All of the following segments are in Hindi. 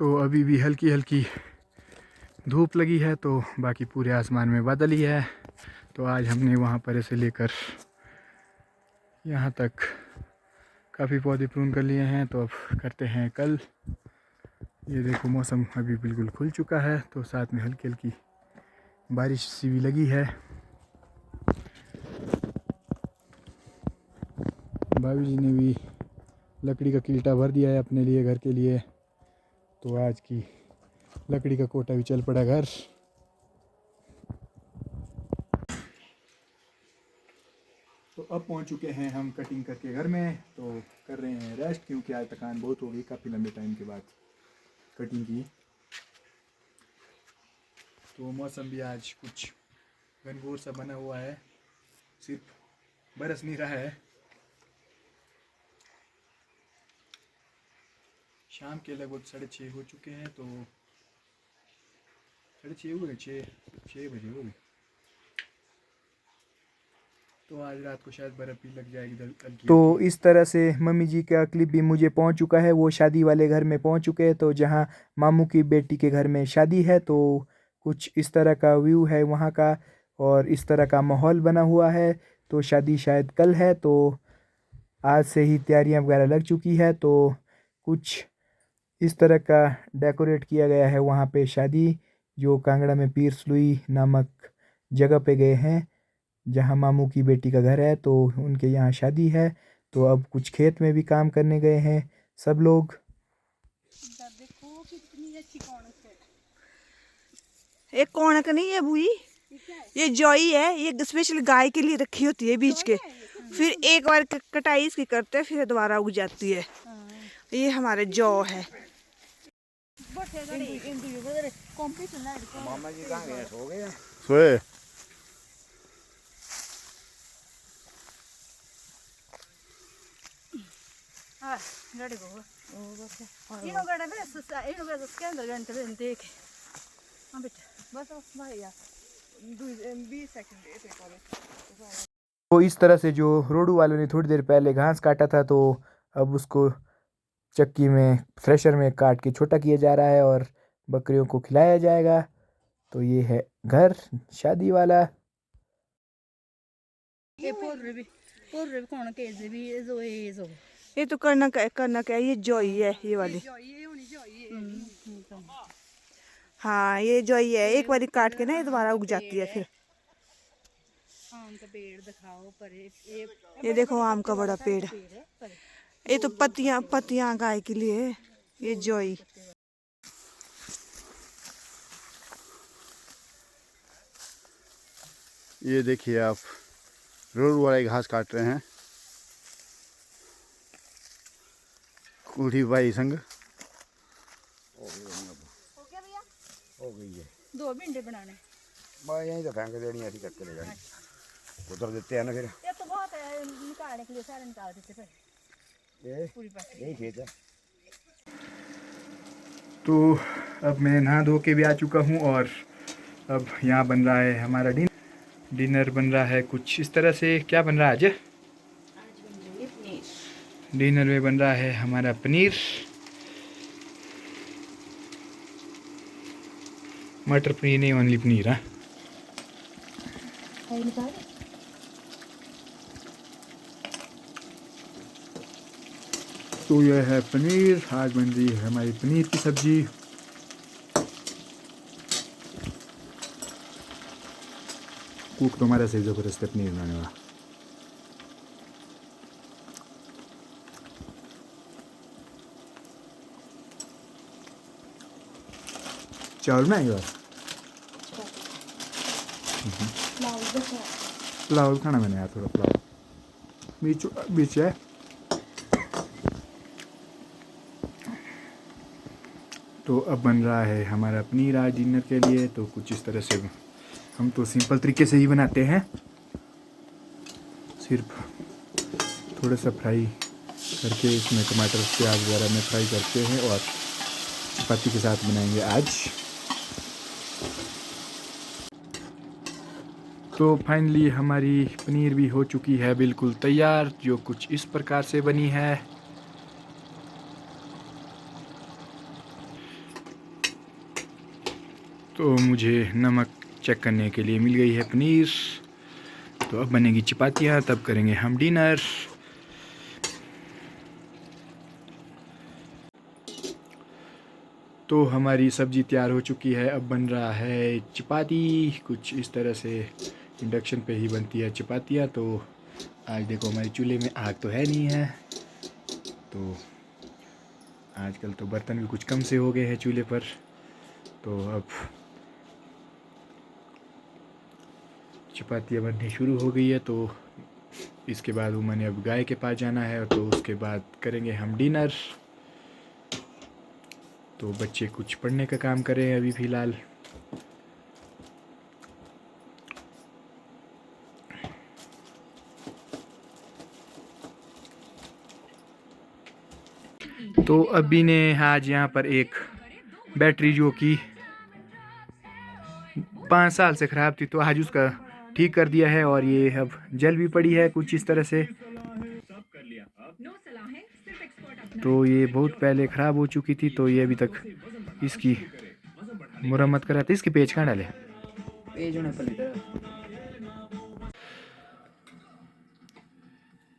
तो अभी भी हल्की हल्की धूप लगी है, तो बाकी पूरे आसमान में बादल ही है। तो आज हमने वहाँ पर से लेकर यहाँ तक काफ़ी पौधे प्रून कर लिए हैं, तो अब करते हैं कल। ये देखो मौसम अभी बिल्कुल खुल चुका है, तो साथ में हल्की हल्की बारिश सी भी लगी है। भाभी जी ने भी लकड़ी का कीटा भर दिया है अपने लिए, घर के लिए। तो आज की लकड़ी का कोटा भी चल पड़ा घर। तो अब पहुंच चुके हैं हम कटिंग करके घर में, तो कर रहे हैं रेस्ट, क्योंकि आज थकान बहुत हो गई, काफ़ी लंबे टाइम के बाद कटिंग की। तो मौसम भी आज कुछ घनघोर सा बना हुआ है, सिर्फ बरस नहीं रहा है। शाम के लगभग 6:30 हो चुके हैं, तो 6:30 हुए, 6 बजे हो गए। तो आज रात को शायद बर्फ़ भी लग जाएगी हल्की। तो इस तरह से मम्मी जी का क्लिप भी मुझे पहुंच चुका है। वो शादी वाले घर में पहुंच चुके हैं, तो जहां मामू की बेटी के घर में शादी है, तो कुछ इस तरह का व्यू है वहां का, और इस तरह का माहौल बना हुआ है। तो शादी शायद कल है, तो आज से ही तैयारियां वगैरह लग चुकी है। तो कुछ इस तरह का डेकोरेट किया गया है वहाँ पे शादी, जो कांगड़ा में पीर सलुई नामक जगह पे गए हैं, जहाँ मामू की बेटी का घर है। तो उनके यहाँ शादी है, तो अब कुछ खेत में भी काम करने गए हैं सब लोग। देखो कितनी अच्छी कौनक है। एक कौनक नहीं है बुई, ये जॉई है। ये स्पेशल गाय के लिए रखी होती है बीच के, फिर एक बार कटाई इसकी करते हैं, फिर दोबारा उग जाती है। ये हमारे जौ है। मामा जी कहाँ गए? सो गए? सोए। तो इस तरह से जो रोडू वालों ने थोड़ी देर पहले घास काटा था, तो अब उसको चक्की में थ्रेशर में काट के छोटा किया जा रहा है और बकरियों को खिलाया जाएगा। तो ये है घर शादी वाला। ये तो कनक है, कनक है। ये जॉई है, ये वाली। हाँ, ये जॉई है। एक बार काट के ना ये दोबारा उग जाती है फिर। आम का पेड़ दिखाओ पर ये देखो आम का बड़ा पेड़। ये तो पत्तियां पत्तियां गाय के लिए। ये जॉई। ये देखिए आप, रोड वाले घास काट रहे हैं कुल्ही भाई संग। हो गई है। 2 भिंडे बनाने। मैं यहीं तो फेंक देनी, ऐसी करके ले जानी, उधर देते हैं ना फिर। ये तो बहुत है, निकालने के लिए सारे निकाल देते फिर। पूरी बात यही खेत है। तो अब मैं नहा धो के भी आ चुका हूँ, और अब यहाँ बन रहा है हमारा डिनर बन रहा है कुछ इस तरह से। क्या बन रहा है आज? डिनर में बन रहा है हमारा पनीर, मटर पनीर नहीं, ओनली पनीर। हाँ, तो यह है पनीर। आज बन रही है हमारी पनीर की सब्जी। कुक तो हमारा सही ज़बरदस्त है पनीर बनाने वाला। चावल बनाएंगे और पुलाव खाना मैंने यार, थोड़ा पुलाव बीच बीच है। तो अब बन रहा है हमारा पनीर आज डिनर के लिए। तो कुछ इस तरह से हम तो सिंपल तरीके से ही बनाते हैं, सिर्फ थोड़ा सा फ्राई करके इसमें टमाटर प्याज वगैरह में फ्राई करते हैं, और चपाती के साथ बनाएंगे आज। तो फाइनली हमारी पनीर भी हो चुकी है बिल्कुल तैयार, जो कुछ इस प्रकार से बनी है। तो मुझे नमक चेक करने के लिए मिल गई है पनीर। तो अब बनेगी चपातियाँ, तब करेंगे हम डिनर। तो हमारी सब्ज़ी तैयार हो चुकी है, अब बन रहा है चपाती। कुछ इस तरह से इंडक्शन पे ही बनती है चपातियाँ। तो आज देखो हमारे चूल्हे में आग तो है नहीं है, तो आजकल तो बर्तन भी कुछ कम से हो गए हैं चूल्हे पर। तो अब चपातियाँ बननी शुरू हो गई है। तो इसके बाद मैंने अब गाय के पास जाना है, तो उसके बाद करेंगे हम डिनर। तो बच्चे कुछ पढ़ने का काम कर रहे हैं अभी फ़िलहाल। तो अभी ने आज यहाँ पर एक बैटरी जो कि 5 साल से ख़राब थी, तो आज उसका ठीक कर दिया है। और ये अब जल भी पड़ी है कुछ इस तरह से। तो ये बहुत पहले ख़राब हो चुकी थी, तो ये अभी तक इसकी मुरम्मत करा था। इसके पेच कहाँ डाले? पेज होने पर।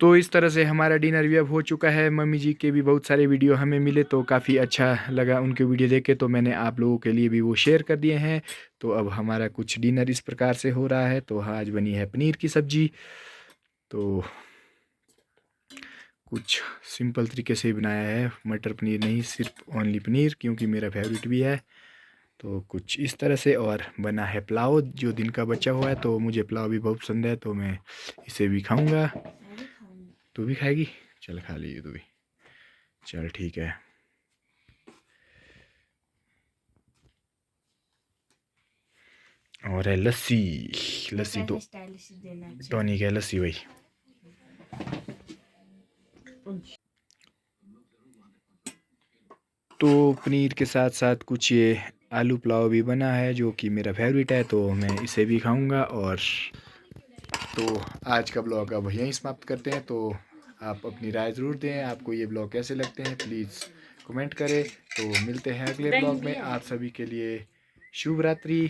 तो इस तरह से हमारा डिनर भी अब हो चुका है। मम्मी जी के भी बहुत सारे वीडियो हमें मिले, तो काफ़ी अच्छा लगा उनके वीडियो देख के, तो मैंने आप लोगों के लिए भी वो शेयर कर दिए हैं। तो अब हमारा कुछ डिनर इस प्रकार से हो रहा है। तो आज बनी है पनीर की सब्ज़ी। तो कुछ सिंपल तरीके से बनाया है, मटर पनीर नहीं, सिर्फ ओनली पनीर, क्योंकि मेरा फेवरेट भी है। तो कुछ इस तरह से। और बना है पुलाव जो दिन का बचा हुआ है। तो मुझे पुलाव भी बहुत पसंद है, तो मैं इसे भी खाऊंगा। तू भी खाएगी? चल खा लीजिए तू भी। चल ठीक है। और है लस्सी। लस्सी तो टॉनिक है, लस्सी भाई। तो पनीर के साथ साथ कुछ ये आलू पुलाव भी बना है, जो कि मेरा फेवरेट है, तो मैं इसे भी खाऊंगा। और तो आज का ब्लॉग अब यहीं समाप्त करते हैं। तो आप अपनी राय ज़रूर दें, आपको ये ब्लॉग कैसे लगते हैं, प्लीज़ कमेंट करें। तो मिलते हैं अगले ब्लॉग में। आप सभी के लिए शुभ रात्रि।